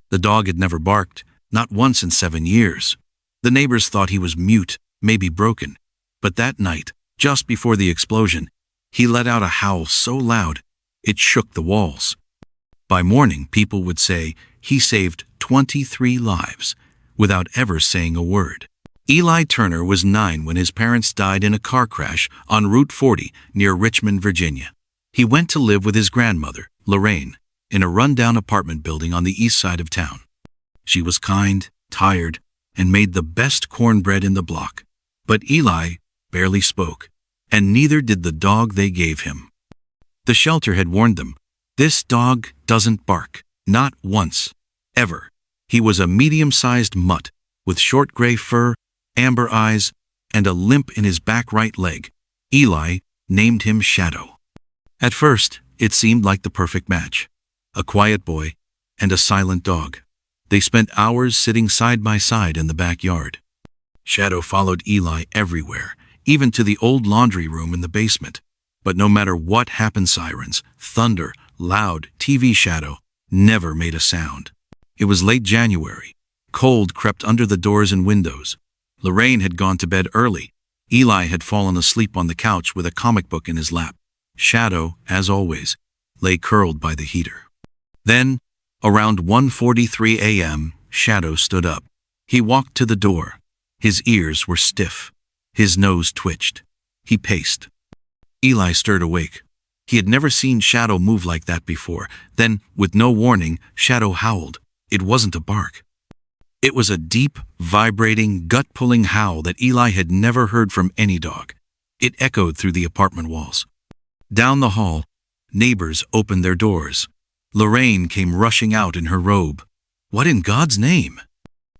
The dog had never barked, not once in 7 years. The neighbors thought he was mute, maybe broken. But that night, just before the explosion, he let out a howl so loud, it shook the walls. By morning, people would say he saved 23 lives without ever saying a word. Eli Turner was 9 when his parents died in a car crash on Route 40 near Richmond, Virginia. He went to live with his grandmother, Lorraine, in a rundown apartment building on the east side of town. She was kind, tired, and made the best cornbread in the block. But Eli barely spoke, and neither did the dog they gave him. The shelter had warned them, "This dog doesn't bark, not once, ever." He was a medium-sized mutt with short gray fur, amber eyes, and a limp in his back right leg. Eli named him Shadow. At first, it seemed like the perfect match. A quiet boy and a silent dog. They spent hours sitting side by side in the backyard. Shadow followed Eli everywhere, even to the old laundry room in the basement. But no matter what happened, sirens, thunder, loud TV, Shadow never made a sound. It was late January. Cold crept under the doors and windows. Lorraine had gone to bed early. Eli had fallen asleep on the couch with a comic book in his lap. Shadow, as always, lay curled by the heater. Then, around 1:43 a.m., Shadow stood up. He walked to the door. His ears were stiff. His nose twitched. He paced. Eli stirred awake. He had never seen Shadow move like that before. Then, with no warning, Shadow howled. It wasn't a bark. It was a deep, vibrating, gut-pulling howl that Eli had never heard from any dog. It echoed through the apartment walls. Down the hall, neighbors opened their doors. Lorraine came rushing out in her robe. What in God's name?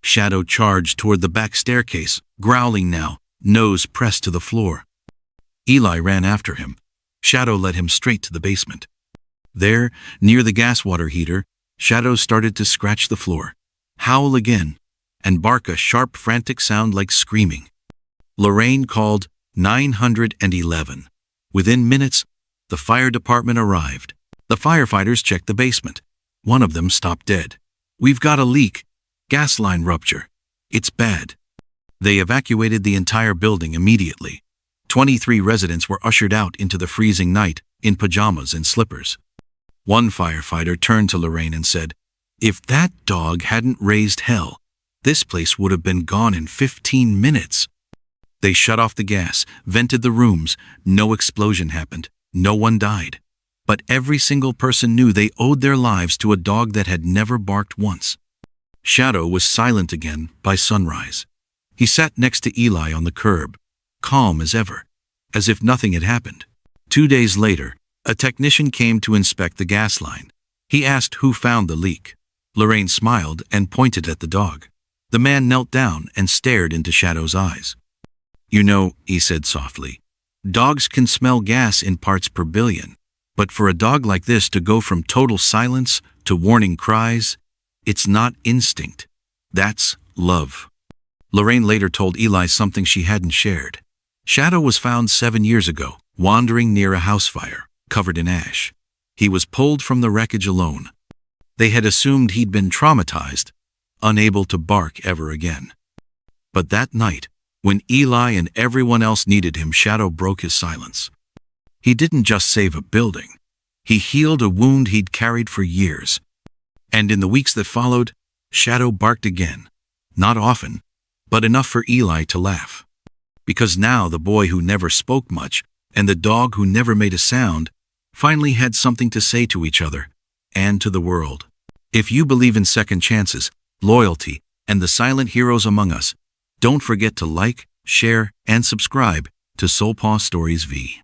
Shadow charged toward the back staircase, growling now, nose pressed to the floor. Eli ran after him. Shadow led him straight to the basement. There, near the gas water heater, Shadow started to scratch the floor, howl again, and bark a sharp, frantic sound like screaming. Lorraine called 911. Within minutes, the fire department arrived. The firefighters checked the basement. One of them stopped dead. "We've got a leak. Gas line rupture. It's bad." They evacuated the entire building immediately. 23 residents were ushered out into the freezing night in pajamas and slippers. One firefighter turned to Lorraine and said, "If that dog hadn't raised hell, this place would have been gone in 15 minutes. They shut off the gas, vented the rooms. No explosion happened. No one died. But every single person knew they owed their lives to a dog that had never barked once. Shadow was silent again by sunrise. He sat next to Eli on the curb, calm as ever, as if nothing had happened. 2 days later, a technician came to inspect the gas line. He asked who found the leak. Lorraine smiled and pointed at the dog. The man knelt down and stared into Shadow's eyes. "You know," he said softly, "dogs can smell gas in parts per billion. But for a dog like this to go from total silence to warning cries, it's not instinct. That's love." Lorraine later told Eli something she hadn't shared. Shadow was found 7 years ago, wandering near a house fire, covered in ash. He was pulled from the wreckage alone. They had assumed he'd been traumatized, unable to bark ever again. But that night, when Eli and everyone else needed him, Shadow broke his silence. He didn't just save a building. He healed a wound he'd carried for years. And in the weeks that followed, Shadow barked again. Not often, but enough for Eli to laugh. Because now the boy who never spoke much and the dog who never made a sound finally had something to say to each other and to the world. If you believe in second chances, loyalty, and the silent heroes among us, don't forget to like, share, and subscribe to SoulPaw Stories V.